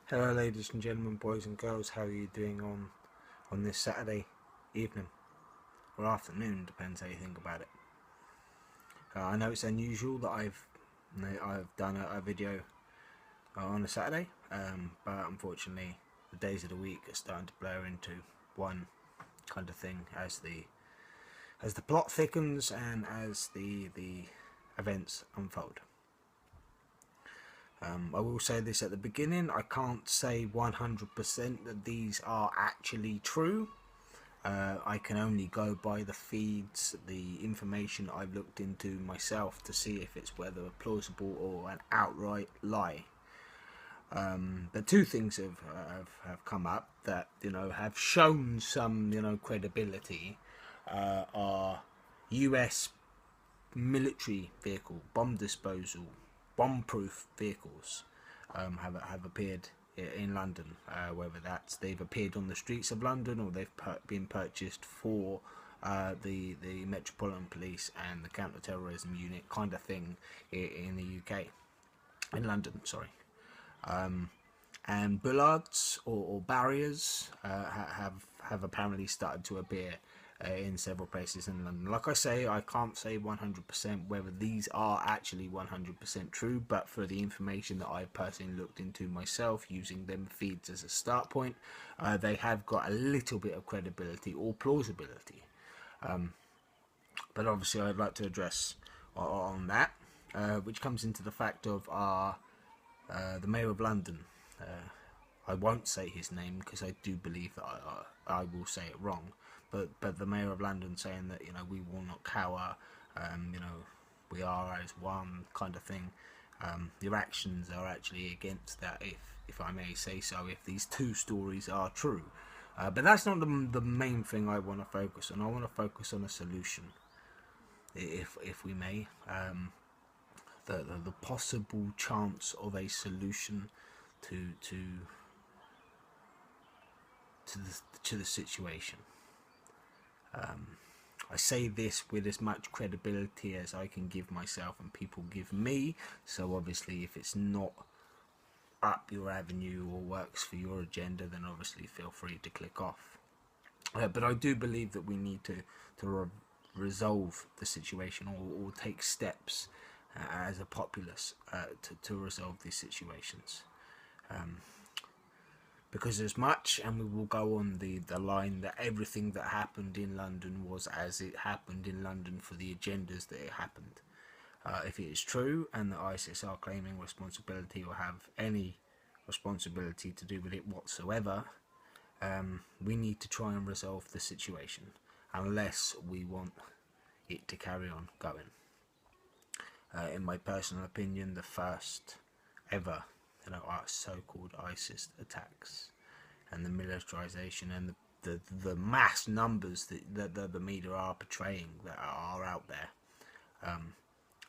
Hello ladies and gentlemen, boys and girls, how are you doing on this Saturday evening or afternoon, depends how you think about it. I know it's unusual that I've done a video on a Saturday, but unfortunately the days of the week are starting to blur into one kind of thing as the plot thickens and as the events unfold. I will say this at the beginning, I can't say 100% that these are actually true. I can only go by the feeds, the information I've looked into myself to see if it's whether plausible or an outright lie. But two things have come up that have shown some credibility. Are US military vehicle, bomb disposal, bomb-proof vehicles have appeared in London. Whether that's they've appeared on the streets of London or they've been purchased for the Metropolitan Police and the counter-terrorism unit kind of thing in the UK, in London. Sorry. And bullards or barriers have apparently started to appear in several places in London. Like I say, I can't say 100% whether these are actually 100% true, but for the information that I've personally looked into myself, using them feeds as a start point, they have got a little bit of credibility or plausibility. But obviously I'd like to address on that, which comes into the fact of the Mayor of London. I won't say his name because I do believe that I will say it wrong. But the Mayor of London saying that we will not cower, we are as one kind of thing. Your actions are actually against that, if I may say so. If these two stories are true, but that's not the main thing I want to focus on. I want to focus on a solution, if we may. The possible chance of a solution to the situation. I say this with as much credibility as I can give myself and people give me, so obviously if it's not up your avenue or works for your agenda, then obviously feel free to click off. But I do believe that we need to resolve the situation or take steps as a populace to resolve these situations. Because as much, and we will go on the line that everything that happened in London was as it happened in London for the agendas that it happened. If it is true and that ISIS are claiming responsibility or have any responsibility to do with it whatsoever, we need to try and resolve the situation unless we want it to carry on going. In my personal opinion, the first ever so-called ISIS attacks and the militarization and the mass numbers that the media are portraying that are out there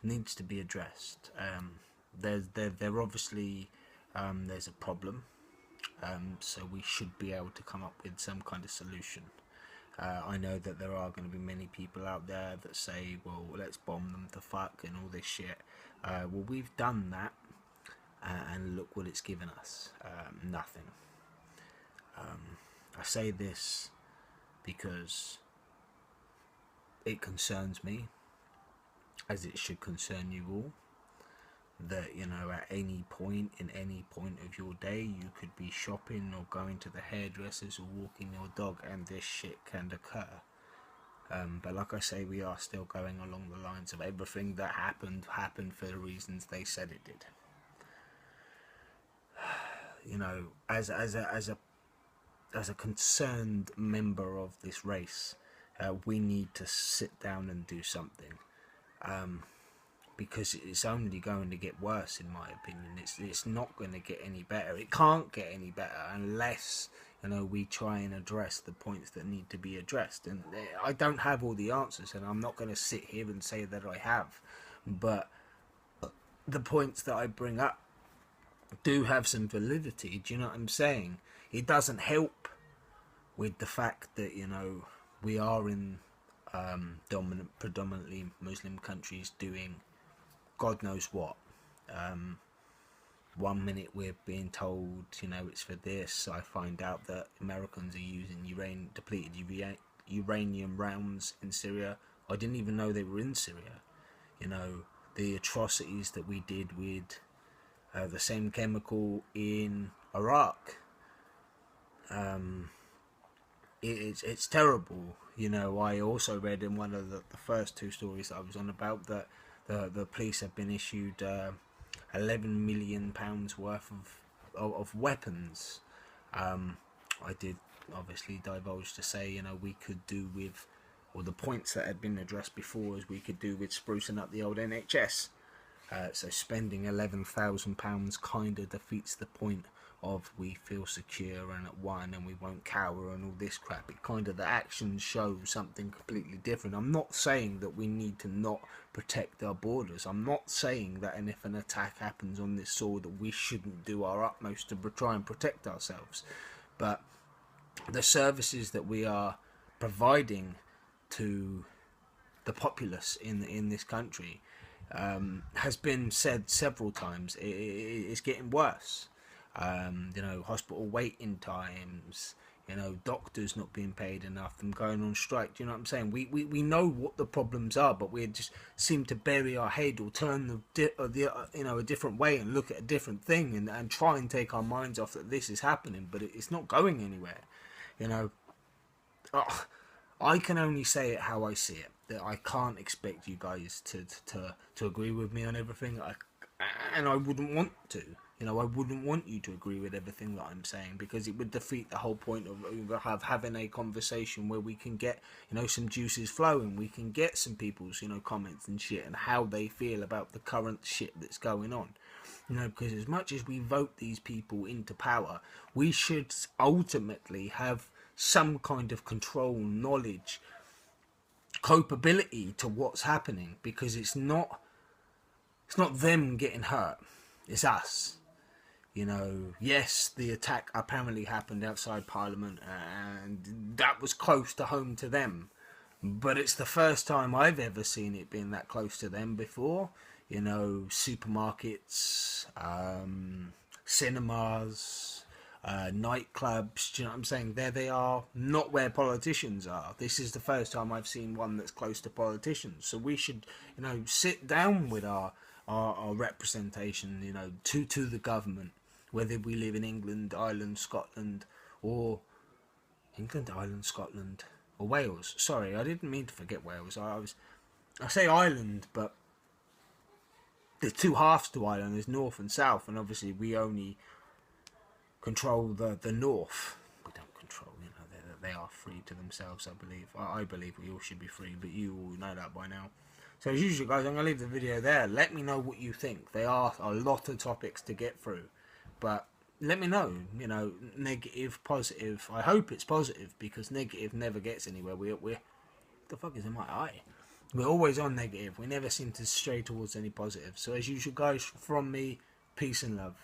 needs to be addressed. There obviously there's a problem, so we should be able to come up with some kind of solution. I know that there are going to be many people out there that say, well, let's bomb them to fuck and all this shit. Well, we've done that, and look what it's given us. Nothing. I say this because it concerns me, as it should concern you all, that at any point, in any point of your day, you could be shopping or going to the hairdressers or walking your dog and this shit can occur. But like I say, we are still going along the lines of everything that happened for the reasons they said it did. As a concerned member of this race, we need to sit down and do something, because it's only going to get worse, in my opinion. It's not going to get any better. It can't get any better unless we try and address the points that need to be addressed. And I don't have all the answers, and I'm not going to sit here and say that I have, but the points that I bring up do have some validity. Do you know what I'm saying? It doesn't help with the fact that we are in predominantly Muslim countries doing God knows what. 1 minute we're being told, you know, it's for this. I find out that Americans are using depleted uranium rounds in Syria. I didn't even know they were in Syria. You know, the atrocities that we did with the same chemical in Iraq. It's terrible. You know, I also read in one of the first two stories that I was on about that the police have been issued £11 million worth of weapons. I did obviously divulge to say, you know, we could do with, or the points that had been addressed before, is we could do with sprucing up the old NHS. So spending £11,000 kind of defeats the point of we feel secure and at one and we won't cower and all this crap. It kind of, the actions show something completely different. I'm not saying that we need to not protect our borders. I'm not saying that, and if an attack happens on this soil, that we shouldn't do our utmost to try and protect ourselves. But the services that we are providing to the populace in this country has been said several times. It's getting worse. You know, hospital waiting times, you know, doctors not being paid enough, them going on strike. Do you know what I'm saying? We know what the problems are, but we just seem to bury our head or turn a different way and look at a different thing and try and take our minds off that this is happening, but it's not going anywhere. You know, I can only say it how I see it. That I can't expect you guys to agree with me on everything. And I wouldn't want to. You know, I wouldn't want you to agree with everything that I'm saying, because it would defeat the whole point of having a conversation where we can get, you know, some juices flowing. We can get some people's, you know, comments and shit and how they feel about the current shit that's going on. You know, because as much as we vote these people into power, we should ultimately have some kind of control, knowledge, culpability to what's happening, because it's not them getting hurt, it's us. You know, yes, the attack apparently happened outside Parliament and that was close to home to them, but it's the first time I've ever seen it being that close to them before. You know, supermarkets, cinemas, nightclubs, do you know what I'm saying? There they are, not where politicians are. This is the first time I've seen one that's close to politicians. So we should, you know, sit down with our representation, you know, to the government, whether we live in England, Ireland, Scotland, or or Wales. Sorry, I didn't mean to forget Wales. I say Ireland, but there's two halves to Ireland. There's north and south, and obviously we only control the north. We don't control, you know, they are free to themselves, I believe. I believe we all should be free, but you all know that by now. So as usual, guys, I'm going to leave the video there. Let me know what you think. There are a lot of topics to get through, but let me know, you know, negative, positive. I hope it's positive, because negative never gets anywhere. We're what the fuck is in my eye? We're always on negative. We never seem to stray towards any positive. So as usual, guys, from me, peace and love.